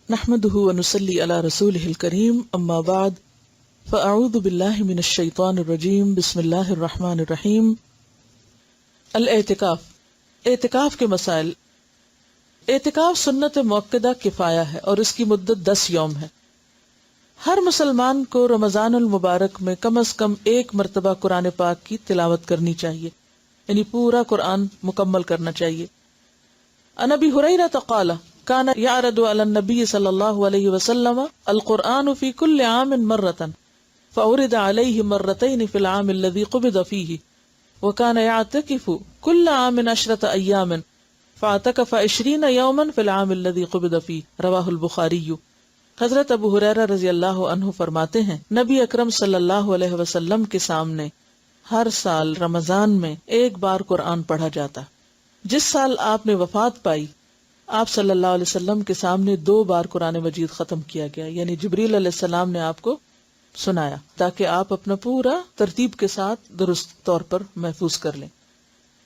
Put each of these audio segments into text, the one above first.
نحمده ونصلي على رسوله الكريم اما بعد فاعوذ بالله من الشیطان الرجیم بسم اللہ الرحمن الرحیم۔ الاعتکاف، اعتکاف کے مسائل۔ اعتکاف سنت مؤکدہ کفایہ ہے اور اس کی مدت 10 یوم ہے۔ ہر مسلمان کو رمضان المبارک میں کم از کم ایک مرتبہ قرآن پاک کی تلاوت کرنی چاہیے، یعنی پورا قرآن مکمل کرنا چاہیے۔ عن ابی ہریرہ قال كان يعرض على النبي صلى الله عليه وسلم القرآن في كل عام مرة فأورد عليه مرتين في العام الذي قبض فيه وكان يعتكف كل عام 10 أيام فاعتكف 20 يوما في العام الذي قبض فيه رواه البخاری۔ حضرت ابو ہریرہ رضی اللہ عنہ فرماتے ہیں نبی اکرم صلی اللہ علیہ وسلم کے سامنے ہر سال رمضان میں ایک بار قرآن پڑھا جاتا۔ جس سال آپ نے وفات پائی آپ صلی اللہ علیہ وسلم کے سامنے 2 بار قرآن مجید ختم کیا گیا، یعنی جبریل علیہ السلام نے آپ کو سنایا تاکہ آپ اپنا پورا ترتیب کے ساتھ درست طور پر محفوظ کر لیں۔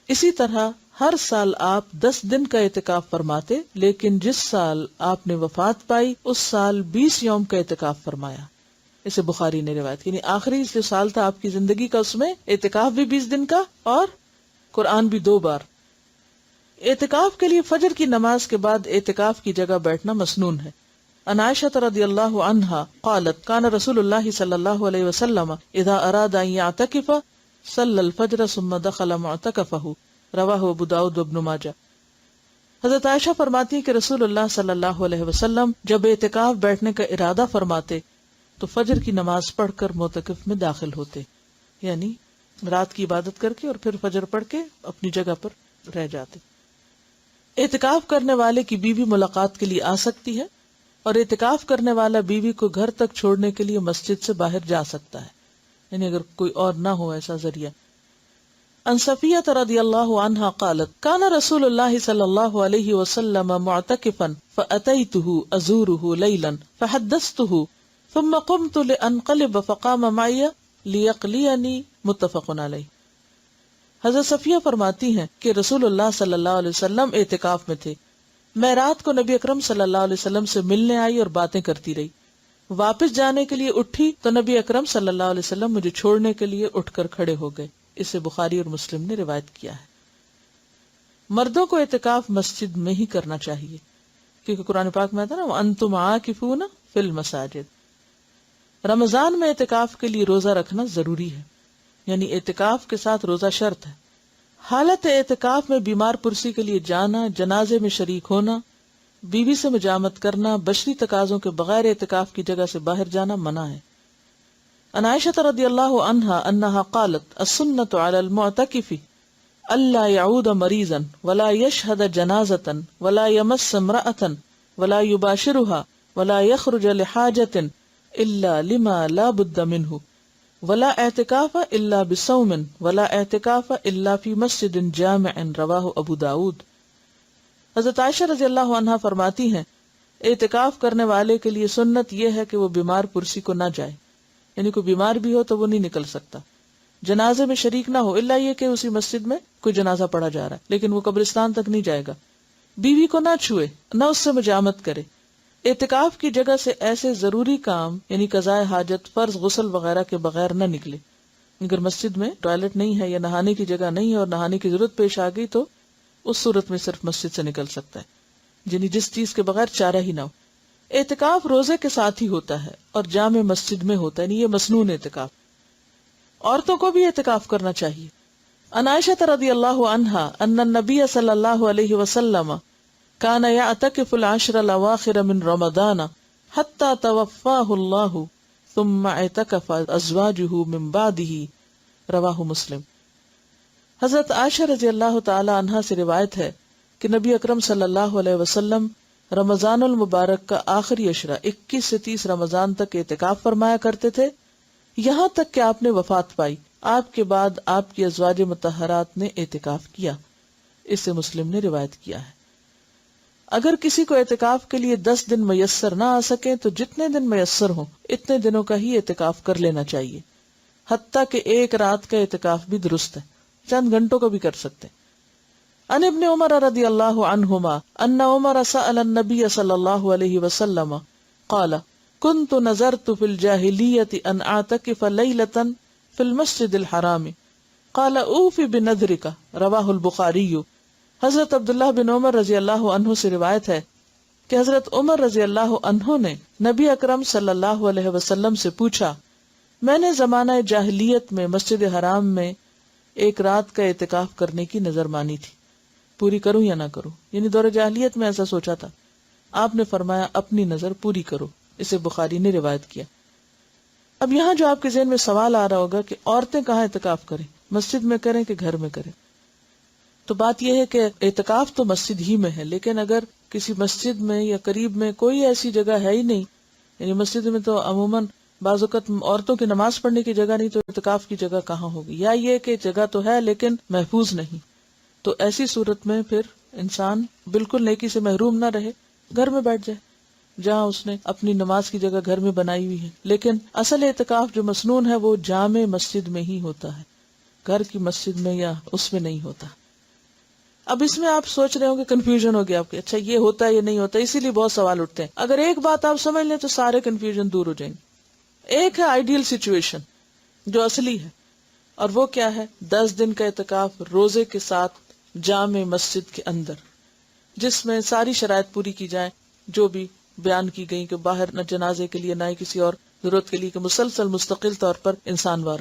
اسی طرح ہر سال آپ 10 دن کا اعتکاف فرماتے، لیکن جس سال آپ نے وفات پائی اس سال 20 یوم کا اعتکاف فرمایا۔ اسے بخاری نے روایت کی، یعنی آخری جو سال تھا آپ کی زندگی کا اس میں اعتکاف بھی 20 دن کا اور قرآن بھی 2 بار۔ اعتکاف کے لیے فجر کی نماز کے بعد اعتکاف کی جگہ بیٹھنا مسنون ہے۔ عن عائشہ رضی اللہ عنہا قالت کان رسول اللہ صلی اللہ علیہ وسلم اذا اراد ان یعتکف صلی الفجر ثم دخل معتکفہ رواہ ابو داؤد وابن ماجہ۔ حضرت عائشہ فرماتی ہے کہ رسول اللہ صلی اللہ علیہ وسلم جب اعتکاف بیٹھنے کا ارادہ فرماتے تو فجر کی نماز پڑھ کر معتکف میں داخل ہوتے، یعنی رات کی عبادت کر کے اور پھر فجر پڑھ کے اپنی جگہ پر رہ جاتے۔ اعتکاف کرنے والے کی بیوی ملاقات کے لیے آ سکتی ہے اور اعتکاف کرنے والا بیوی کو گھر تک چھوڑنے کے لیے مسجد سے باہر جا سکتا ہے، یعنی اگر کوئی اور نہ ہو ایسا ذریعہ۔ عن صفیہ رضی اللہ عنہا قالت کان رسول اللہ صلی اللہ علیہ وسلم معتکفا فأتیتہ ازورہ لیلا فحدثتہ ثم قمت لانقلب فقام معی لیقلینی متفق علیہ۔ حضرت صفیہ فرماتی ہیں کہ رسول اللہ صلی اللہ علیہ وسلم اعتکاف میں تھے، میں رات کو نبی اکرم صلی اللہ علیہ وسلم سے ملنے آئی اور باتیں کرتی رہی، واپس جانے کے لیے اٹھی تو نبی اکرم صلی اللہ علیہ وسلم مجھے چھوڑنے کے لیے اٹھ کر کھڑے ہو گئے۔ اسے بخاری اور مسلم نے روایت کیا ہے۔ مردوں کو اعتکاف مسجد میں ہی کرنا چاہیے کیونکہ قرآن پاک میں آتا نا وَأَنْتُمْ عَاكِفُونَ فِي الْمَسَاجِدِ۔ رمضان میں اعتکاف کے لیے روزہ رکھنا ضروری ہے، یعنی اعتکاف کے ساتھ روزہ شرط ہے۔ حالت اعتکاف میں بیمار پرسی کے لیے جانا، جنازے میں شریک ہونا، بیوی سے مجامت کرنا، بشری تقاضوں کے بغیر اعتکاف کی جگہ سے باہر جانا منع ہے۔ عن عائشہ رضی اللہ عنہا انہا قالت السنۃ علی المعتکف الا یعود مریضا ولا یشہد جنازۃ ولا یمس امرأۃ ولا یباشرها ولا یخرج لحاجۃ الا لما لا بد منہ ولا اعتکاف الا بصوم ولا اعتکاف الا فی مسجد جامع رواہ ابو داود۔ حضرت عائشہ رضی اللہ عنہا فرماتی ہیں اعتکاف کرنے والے کے لیے سنت یہ ہے کہ وہ بیمار پرسی کو نہ جائے، یعنی کوئی بیمار بھی ہو تو وہ نہیں نکل سکتا، جنازے میں شریک نہ ہو الا یہ کہ اسی مسجد میں کوئی جنازہ پڑھا جا رہا ہے لیکن وہ قبرستان تک نہیں جائے گا، بیوی کو نہ چھوئے، نہ اس سے مجامت کرے۔ اعتکاف کی جگہ سے ایسے ضروری کام یعنی قضاء حاجت، فرض غسل وغیرہ کے بغیر نہ نکلے۔ اگر مسجد میں ٹوائلٹ نہیں ہے یا نہانے کی جگہ نہیں ہے اور نہانے کی ضرورت پیش آ گئی تو اس صورت میں صرف مسجد سے نکل سکتا ہے، یعنی جس چیز کے بغیر چارہ ہی نہ ہو۔ اعتکاف روزے کے ساتھ ہی ہوتا ہے اور جامع مسجد میں ہوتا ہے، یعنی یہ مسنون اعتکاف۔ عورتوں کو بھی اعتکاف کرنا چاہیے۔ عن عائشہ رضی اللہ عنہا ان النبی صلی اللہ علیہ وسلم كان يعتكف العشر الاواخر من رمضان حتى توفاه الله ثم اعتكف ازواجه من بعده رواہ مسلم۔ حضرت عائشہ رضی اللہ تعالی عنہا سے روایت ہے کہ نبی اکرم صلی اللہ علیہ وسلم رمضان المبارک کا آخری عشرہ 21 سے 30 رمضان تک اعتکاف فرمایا کرتے تھے، یہاں تک کہ آپ نے وفات پائی۔ آپ کے بعد آپ کی ازواج مطہرات نے اعتکاف کیا، اس سے مسلم نے روایت کیا ہے۔ اگر کسی کو اعتکاف کے لیے 10 دن میسر نہ آ سکیں تو جتنے دن میسر ہوں اتنے دنوں کا ہی اعتکاف کر لینا چاہیے، حتیٰ کہ ایک رات کا اعتکاف بھی درست ہے، چند گھنٹوں کا بھی کر سکتے ہیں۔ عن ابن عمر رضی اللہ عنہما ان عمر سأل النبی صلی اللہ علیہ وسلم قال كنت نظرت في الجاهلية ان اعتكف ليلة في المسجد الحرام قال اوف بنذرك رواہ البخاری۔ حضرت عبداللہ بن عمر رضی اللہ عنہ سے روایت ہے کہ حضرت عمر رضی اللہ عنہ نے نبی اکرم صلی اللہ علیہ وسلم سے پوچھا، میں نے زمانہ جاہلیت میں مسجد حرام میں ایک رات کا اعتکاف کرنے کی نظر مانی تھی، پوری کروں یا نہ کروں؟ یعنی دور جاہلیت میں ایسا سوچا تھا۔ آپ نے فرمایا اپنی نظر پوری کرو، اسے بخاری نے روایت کیا۔ اب یہاں جو آپ کے ذہن میں سوال آ رہا ہوگا کہ عورتیں کہاں اعتکاف کریں، مسجد میں کریں کہ گھر میں کریں؟ تو بات یہ ہے کہ اعتکاف تو مسجد ہی میں ہے، لیکن اگر کسی مسجد میں یا قریب میں کوئی ایسی جگہ ہے ہی نہیں، یعنی مسجد میں تو عموماً بعض اوقات عورتوں کی نماز پڑھنے کی جگہ نہیں، تو اعتکاف کی جگہ کہاں ہوگی؟ یا یہ کہ جگہ تو ہے لیکن محفوظ نہیں، تو ایسی صورت میں پھر انسان بالکل نیکی سے محروم نہ رہے، گھر میں بیٹھ جائے جہاں اس نے اپنی نماز کی جگہ گھر میں بنائی ہوئی ہے۔ لیکن اصل اعتکاف جو مسنون ہے وہ جامع مسجد میں ہی ہوتا ہے، گھر کی مسجد میں یا اس میں نہیں ہوتا۔ اب اس میں آپ سوچ رہے ہوں کہ کنفیوژن ہو گیا آپ کے، اچھا یہ ہوتا ہے یہ نہیں ہوتا، اسی لیے بہت سوال اٹھتے ہیں۔ اگر ایک بات آپ سمجھ لیں تو سارے کنفیوژن دور ہو جائیں گے۔ ایک ہے آئیڈیل سچویشن جو اصلی ہے، اور وہ کیا ہے؟ 10 دن کا اعتکاف روزے کے ساتھ جامع مسجد کے اندر، جس میں ساری شرائط پوری کی جائیں جو بھی بیان کی گئی، کہ باہر نہ جنازے کے لیے نہ ہی کسی اور ضرورت کے لیے، کہ مسلسل مستقل طور پر انسان وار۔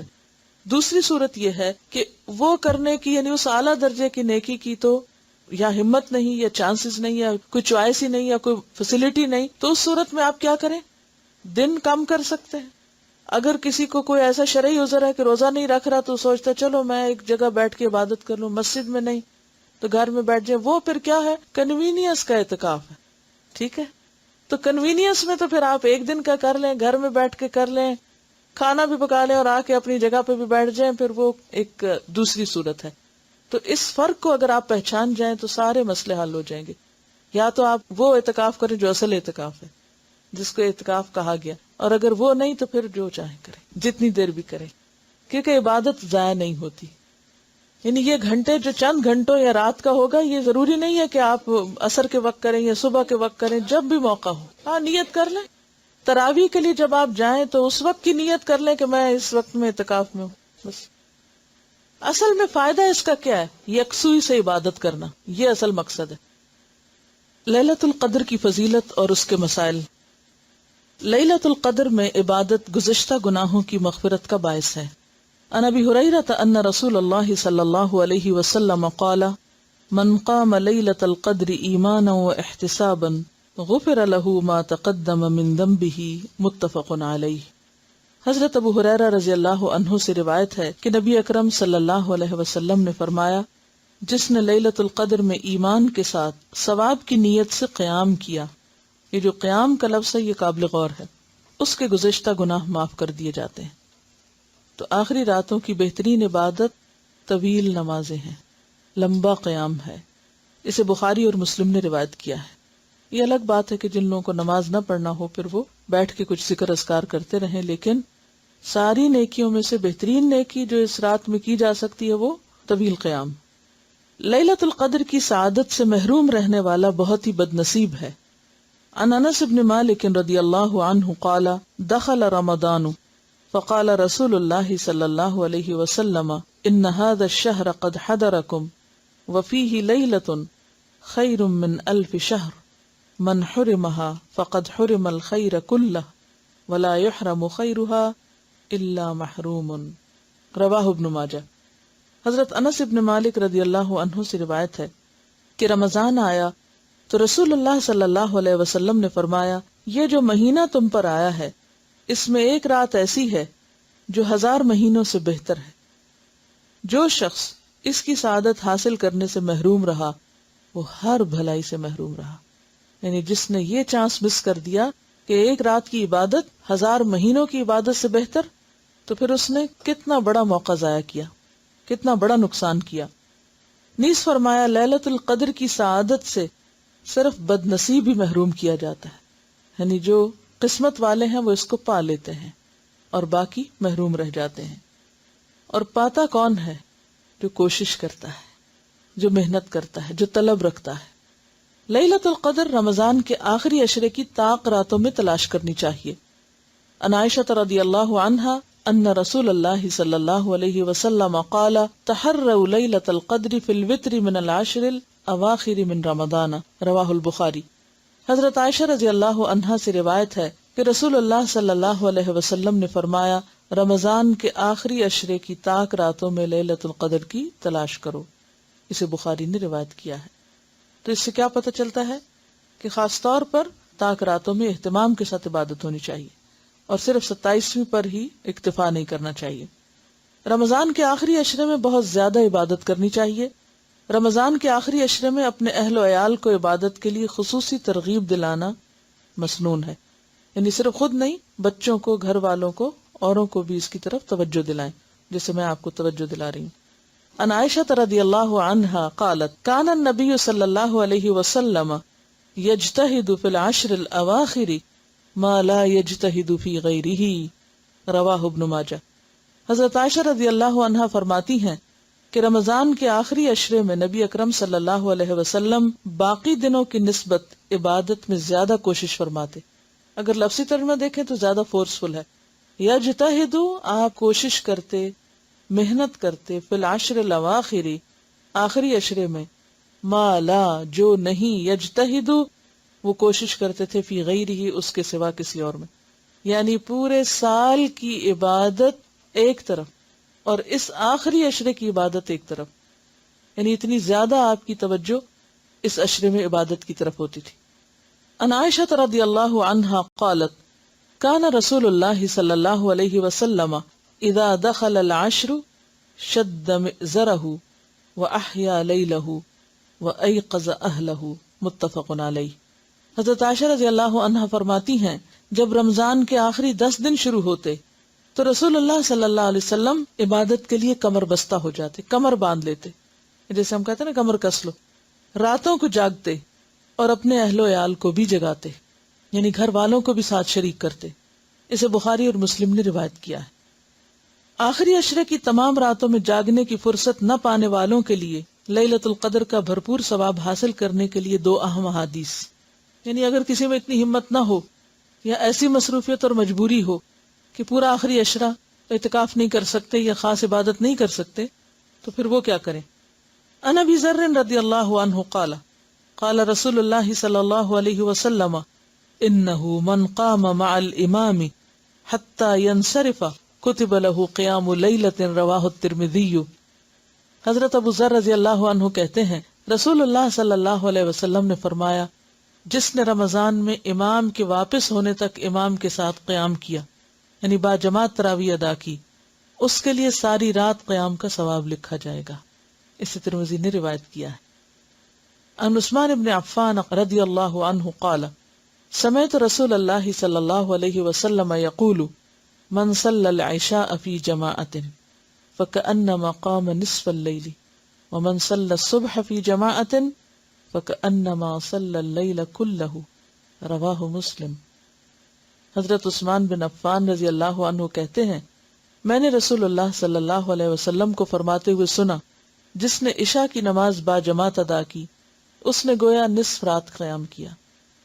دوسری صورت یہ ہے کہ وہ کرنے کی، یعنی اس اعلیٰ درجے کی نیکی کی تو یا ہمت نہیں یا چانسز نہیں یا کوئی چوائس ہی نہیں یا کوئی فیسلٹی نہیں، تو اس صورت میں آپ کیا کریں؟ دن کم کر سکتے ہیں۔ اگر کسی کو کوئی ایسا شرعی عذر ہے کہ روزہ نہیں رکھ رہا، تو سوچتا چلو میں ایک جگہ بیٹھ کے عبادت کر لوں، مسجد میں نہیں تو گھر میں بیٹھ جائے، وہ پھر کیا ہے؟ کنوینئنس کا اعتکاف ہے۔ ٹھیک ہے، تو کنوینئنس میں تو پھر آپ ایک دن کا کر لیں، گھر میں بیٹھ کے کر لیں، کھانا بھی پکا لیں اور آ کے اپنی جگہ پہ بھی بیٹھ جائیں، پھر وہ ایک دوسری صورت ہے۔ تو اس فرق کو اگر آپ پہچان جائیں تو سارے مسئلے حل ہو جائیں گے۔ یا تو آپ وہ اعتکاف کریں جو اصل اعتکاف ہے، جس کو اعتکاف کہا گیا، اور اگر وہ نہیں تو پھر جو چاہیں کریں، جتنی دیر بھی کریں، کیونکہ عبادت ضائع نہیں ہوتی۔ یعنی یہ گھنٹے جو چند گھنٹوں یا رات کا ہوگا، یہ ضروری نہیں ہے کہ آپ عصر کے وقت کریں یا صبح کے وقت کریں، جب بھی موقع ہو۔ ہاں، نیت کر لیں۔ تراویح کے لیے جب آپ جائیں تو اس وقت کی نیت کر لیں کہ میں اس وقت میں اعتکاف میں ہوں، بس۔ اصل میں فائدہ اس کا کیا ہے؟ یکسوئی سے عبادت کرنا، یہ اصل مقصد ہے۔ لیلۃ القدر کی فضیلت اور اس کے مسائل۔ لیلۃ القدر میں عبادت گزشتہ گناہوں کی مغفرت کا باعث ہے۔ عن ابی ہریرہ ان رسول اللہ صلی اللہ علیہ وسلم قال من قام لیلۃ القدر ایمانا واحتسابا غفر له ما تقدم من ذنبه متفق علیہ۔ حضرت ابو ہریرہ رضی اللہ عنہ سے روایت ہے کہ نبی اکرم صلی اللہ علیہ وسلم نے فرمایا، جس نے لیلۃ القدر میں ایمان کے ساتھ ثواب کی نیت سے قیام کیا، یہ جو قیام کا لفظ ہے یہ قابل غور ہے، اس کے گزشتہ گناہ معاف کر دیے جاتے ہیں۔ تو آخری راتوں کی بہترین عبادت طویل نمازیں ہیں، لمبا قیام ہے۔ اسے بخاری اور مسلم نے روایت کیا ہے۔ یہ الگ بات ہے کہ جن لوگوں کو نماز نہ پڑھنا ہو پھر وہ بیٹھ کے کچھ ذکر اذکار کرتے رہیں، لیکن ساری نیکیوں میں سے بہترین نیکی جو اس رات میں کی جا سکتی ہے وہ طویل قیام۔ لیلۃ القدر کی سعادت سے محروم رہنے والا بہت ہی بد نصیب ہے۔ عن انس بن مالک رضی اللہ عنہ قال دخل رمضان فقال رسول اللہ صلی اللہ علیہ وسلم ان هذا الشهر قد حضركم وفيه ليلة خير من 1000 شهر من حرمها فقد حرم الخير كله ولا يحرم خيرها الا محروم۔ رواہ ابن ماجہ۔ حضرت انس ابن مالک رضی اللہ عنہ سے روایت ہے کہ رمضان آیا تو رسول اللہ صلی اللہ علیہ وسلم نے فرمایا، یہ جو مہینہ تم پر آیا ہے اس میں ایک رات ایسی ہے جو 1000 مہینوں سے بہتر ہے۔ جو شخص اس کی سعادت حاصل کرنے سے محروم رہا وہ ہر بھلائی سے محروم رہا۔ یعنی جس نے یہ چانس مس کر دیا کہ ایک رات کی عبادت 1000 مہینوں کی عبادت سے بہتر، تو پھر اس نے کتنا بڑا موقع ضائع کیا، کتنا بڑا نقصان کیا۔ نیز فرمایا لیلۃ القدر کی سعادت سے صرف بد نصیب ہی محروم کیا جاتا ہے، یعنی جو قسمت والے ہیں وہ اس کو پا لیتے ہیں اور باقی محروم رہ جاتے ہیں۔ اور پاتا کون ہے؟ جو کوشش کرتا ہے، جو محنت کرتا ہے، جو طلب رکھتا ہے۔ لیلۃ القدر رمضان کے آخری عشرے کی طاق راتوں میں تلاش کرنی چاہیے۔ عن عائشہ رضی اللہ عنہا ان رسول اللہ صلی اللہ علیہ وسلم قال تحروا لیلۃ القدر فی الوتر من العشر الاواخر من رمضان، رواہ البخاری۔ حضرت عائشہ رضی اللہ عنہا سے روایت ہے کہ رسول اللہ صلی اللہ علیہ وسلم نے فرمایا، رمضان کے آخری عشرے کی طاق راتوں میں لیلۃ القدر کی تلاش کرو۔ اسے بخاری نے روایت کیا ہے۔ تو اس سے کیا پتہ چلتا ہے کہ خاص طور پر طاق راتوں میں اہتمام کے ساتھ عبادت ہونی چاہیے، اور صرف 27ویں پر ہی اکتفا نہیں کرنا چاہیے۔ رمضان کے آخری عشرے میں بہت زیادہ عبادت کرنی چاہیے۔ رمضان کے آخری عشرے میں اپنے اہل و عیال کو عبادت کے لیے خصوصی ترغیب دلانا مسنون ہے، یعنی صرف خود نہیں، بچوں کو، گھر والوں کو، اوروں کو بھی اس کی طرف توجہ دلائیں، جیسے میں آپ کو توجہ دلا رہی ہوں۔ عن عائشہ رضی اللہ عنہا قالت کان النبی صلی اللہ علیہ وسلم یجتہد فی العشر الاواخر ما لا یجتہد فی غیرہ، رواہ ابن ماجہ۔ حضرت عائشہ رضی اللہ عنہا فرماتی ہیں کہ رمضان کے آخری عشرے میں نبی اکرم صلی اللہ علیہ وسلم باقی دنوں کی نسبت عبادت میں زیادہ کوشش فرماتے۔ اگر لفظی ترجمہ دیکھیں تو زیادہ فورسفل ہے۔ یجتہد، آپ کوشش کرتے، محنت کرتے، فی العشر الاواخر، آخری عشرے میں، ما لا، جو نہیں، یجتہد، وہ کوشش کرتے تھے، فی غیرہ، اس کے سوا کسی اور میں، یعنی پورے سال کی عبادت ایک طرف اور اس آخری عشرے کی عبادت ایک طرف، یعنی اتنی زیادہ آپ کی توجہ اس عشرے میں عبادت کی طرف ہوتی تھی۔ عن عائشہ رضی اللہ عنہا قالت کان رسول اللہ صلی اللہ علیہ وسلم اذا دخل العشر شد مئزرہ واحیا لیلہ وایقظ اہلہ، متفق علیہ۔ حضرت عائشہ رضی اللہ عنہا فرماتی ہیں جب رمضان کے آخری 10 دن شروع ہوتے تو رسول اللہ صلی اللہ علیہ وسلم عبادت کے لیے کمر بستہ ہو جاتے، کمر باندھ لیتے، جیسے ہم کہتے ہیں نا کمر کس لو، راتوں کو جاگتے اور اپنے اہل و عیال کو بھی جگاتے، یعنی گھر والوں کو بھی ساتھ شریک کرتے۔ اسے بخاری اور مسلم نے روایت کیا ہے۔ آخری عشرے کی تمام راتوں میں جاگنے کی فرصت نہ پانے والوں کے لیے لیلۃ القدر کا بھرپور ثواب حاصل کرنے کے لیے 2 اہم احادیث، یعنی اگر کسی میں اتنی ہمت نہ ہو یا ایسی مصروفیت اور مجبوری ہو کہ پورا آخری عشرہ اعتکاف نہیں کر سکتے یا خاص عبادت نہیں کر سکتے، تو پھر وہ کیا کریں۔ عن ابی ذر رضی اللہ عنہ قال قال رسول اللہ صلی اللہ علیہ وسلم انہ من قام مع الامام حتی ینصرف کتب له قیام لیلۃ، رواہ الترمذی۔ حضرت ابو ذر رضی اللہ عنہ کہتے ہیں رسول اللہ صلی اللہ علیہ وسلم نے فرمایا، جس نے رمضان میں امام کے واپس ہونے تک امام کے ساتھ قیام کیا، یعنی با جماعت تراویح ادا کی، اس کے لیے ساری رات قیام کا ثواب لکھا جائے گا۔ اسے ترمذی نے روایت کیا ہے۔ عن عثمان بن عفان رضی اللہ عنہ قال سمعت رسول اللہ صلی اللہ علیہ وسلم یقول من صلی العشاء فی جماعت فکأنما قام نصف اللیل ومن صلی الصبح فی جماعت فکأنما صلی اللیل کلہ، رواہ مسلم۔ حضرت عثمان بن عفان رضی اللہ عنہ کہتے ہیں میں نے رسول اللہ صلی اللہ علیہ وسلم کو فرماتے ہوئے سنا، جس نے عشاء کی نماز با جماعت ادا کی اس نے گویا نصف رات قیام کیا،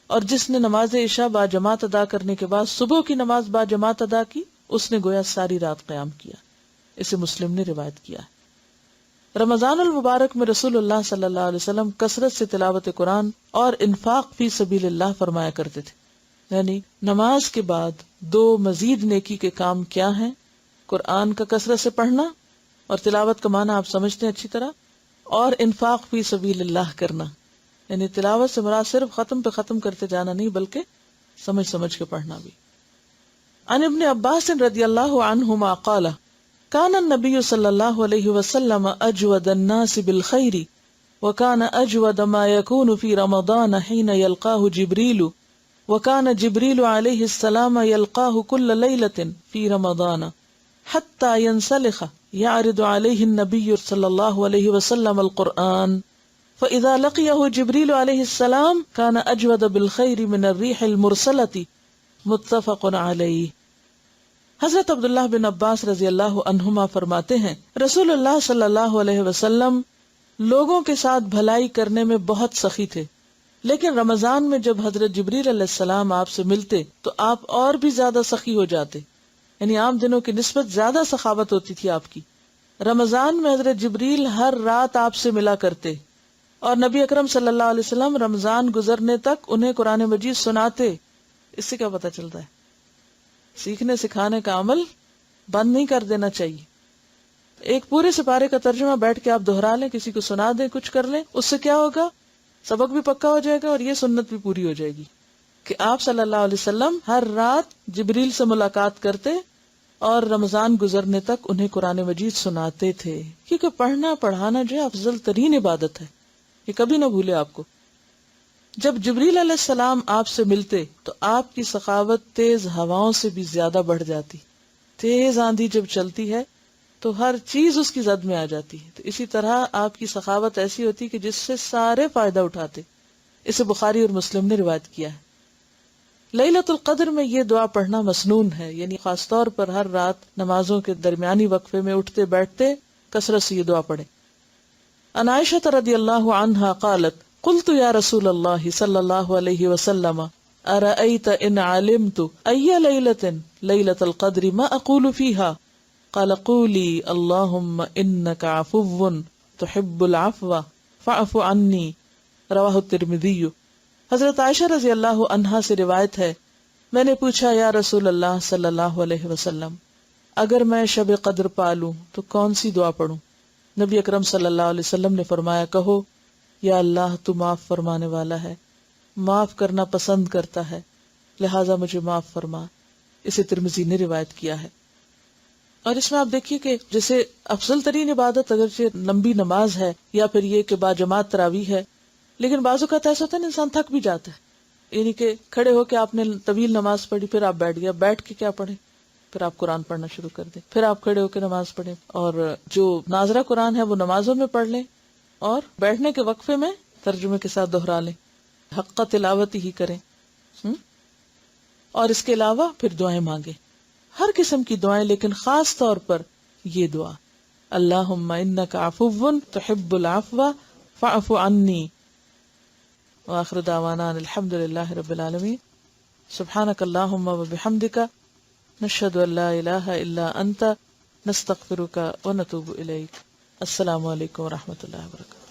اور جس نے نماز عشاء با جماعت ادا کرنے کے بعد صبح کی نماز با جماعت ادا کی اس نے گویا ساری رات قیام کیا۔ اسے مسلم نے روایت کیا ہے۔ رمضان المبارک میں رسول اللہ صلی اللہ علیہ وسلم کثرت سے تلاوت قرآن اور انفاق فی سبیل اللہ فرمایا کرتے تھے، یعنی نماز کے بعد 2 مزید نیکی کے کام کیا ہیں؟ قرآن کا کثرت سے پڑھنا، اور تلاوت کا معنی آپ سمجھتے ہیں اچھی طرح، اور انفاق فی سبیل اللہ کرنا، یعنی تلاوت سے مراد صرف ختم پہ ختم کرتے جانا نہیں بلکہ سمجھ سمجھ کے پڑھنا بھی۔ عن ابن عباس رضی اللہ عنہما قال کان النبی صلی اللہ علیہ وسلم اجود الناس بالخیر وکان اجود ما یکون فی رمضان حین یلقاہ جبریل وکان جبریل علیہ السلام یلقاہ کل لیلۃ فی رمضان حتی ینسلخ یعرض علیہ النبی صلی اللہ علیہ وسلم القرآن فإذا لقيه جبريل عليه السلام كان أجود بالخير من الريح المرسلة، متفق علیہ۔ حضرت عبداللہ بن عباس رضی اللہ عنہما فرماتے ہیں رسول اللہ صلی اللہ علیہ وسلم لوگوں کے ساتھ بھلائی کرنے میں بہت سخی تھے، لیکن رمضان میں جب حضرت جبریل علیہ السلام آپ سے ملتے تو آپ اور بھی زیادہ سخی ہو جاتے، یعنی عام دنوں کی نسبت زیادہ سخاوت ہوتی تھی آپ کی۔ رمضان میں حضرت جبریل ہر رات آپ سے ملا کرتے، اور نبی اکرم صلی اللہ علیہ وسلم رمضان گزرنے تک انہیں قرآن مجید سناتے۔ اس سے کیا پتہ چلتا ہے؟ سیکھنے سکھانے کا عمل بند نہیں کر دینا چاہیے۔ ایک پورے سپارے کا ترجمہ بیٹھ کے آپ دہرا لیں، کسی کو سنا دیں، کچھ کر لیں، اس سے کیا ہوگا؟ سبق بھی پکا ہو جائے گا اور یہ سنت بھی پوری ہو جائے گی کہ آپ صلی اللہ علیہ وسلم ہر رات جبریل سے ملاقات کرتے اور رمضان گزرنے تک انہیں قرآن مجید سناتے تھے، کیونکہ پڑھنا پڑھانا جو ہے افضل ترین عبادت ہے، یہ کبھی نہ بھولے آپ کو۔ جب جبریل علیہ السلام آپ سے ملتے تو آپ کی سخاوت تیز ہواؤں سے بھی زیادہ بڑھ جاتی۔ تیز آندھی جب چلتی ہے تو ہر چیز اس کی زد میں آ جاتی ہے، تو اسی طرح آپ کی سخاوت ایسی ہوتی کہ جس سے سارے فائدہ اٹھاتے۔ اسے بخاری اور مسلم نے روایت کیا ہے۔ لیلۃ القدر میں یہ دعا پڑھنا مسنون ہے، یعنی خاص طور پر ہر رات نمازوں کے درمیانی وقفے میں اٹھتے بیٹھتے کثرت سے یہ دعا پڑھیں۔ عن عائشہ رضی اللہ عنہا قالت قلت یا رسول اللہ صلی اللہ علیہ وسلم ارأیت ان علمت ای لیلۃ لیلۃ القدر ما اقول فیہا قال قولی اللہم انک عفو تحب العفو فاعف عنی، رواہ الترمذی۔ حضرت عائشہ رضی اللہ عنہا سے روایت ہے، میں نے پوچھا یا رسول اللہ صلی اللہ علیہ وسلم، اگر میں شب قدر پالوں تو کون سی دعا پڑھوں؟ نبی اکرم صلی اللہ علیہ وسلم نے فرمایا، کہو یا اللہ تو معاف فرمانے والا ہے، معاف کرنا پسند کرتا ہے، لہٰذا مجھے معاف فرما۔ اسے ترمذی نے روایت کیا ہے۔ اور اس میں آپ دیکھیے کہ جیسے افضل ترین عبادت اگرچہ لمبی نماز ہے یا پھر یہ کہ باجماعت تراویح ہے، لیکن بعض اوقات ایسا ہوتا ہے انسان تھک بھی جاتا ہے، یعنی کہ کھڑے ہو کے آپ نے طویل نماز پڑھی، پھر آپ بیٹھ گیا، بیٹھ کے کیا پڑھیں؟ پھر آپ قرآن پڑھنا شروع کر دیں، پھر آپ کھڑے ہو کے نماز پڑھیں، اور جو ناظرہ قرآن ہے وہ نمازوں میں پڑھ لیں، اور بیٹھنے کے وقفے میں ترجمے کے ساتھ دہرا لیں، حق تلاوت ہی کریں۔ اور اس کے علاوہ پھر دعائیں مانگیں، ہر قسم کی دعائیں، لیکن خاص طور پر یہ دعا، اللہم انک عفو تحب العفو فاعف عنی۔ وآخر دعوانا الحمد للہ رب العالمین۔ سبحانک اللہم وبحمدک، نشہد ان لا الہ الا انت، نستغفرک ونتوب الیک۔ السلام علیکم ورحمۃ اللہ وبرکاتہ۔